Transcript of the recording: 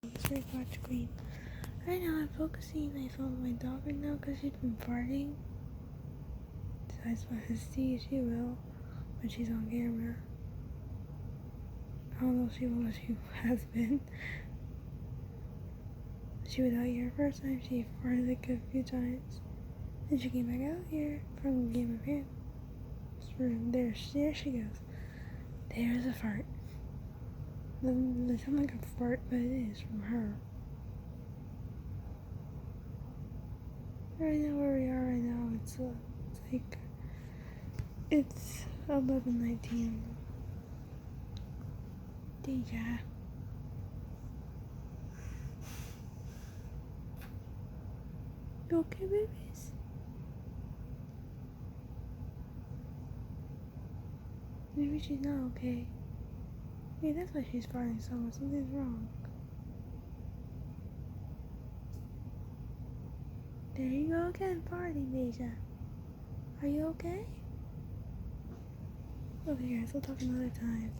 Sorry, watch Queen. Right now, I'm focusing on my dog right now because she's been farting. So I just want to see if she will when she's on camera. I don't know if she will, but she has been. She was out here first time. She farted like a few times. Then she came back out here from Game of Hand. There she goes. There's a fart. Doesn't sound like a fart, but it is from her. Right now, where we are right now, it's 11:19. Deja. You okay, babies? Maybe she's not okay. Yeah, that's why she's farting so much. Something's wrong. There you go again, farting, Deja. Are you okay? Okay, guys, we'll talk another time.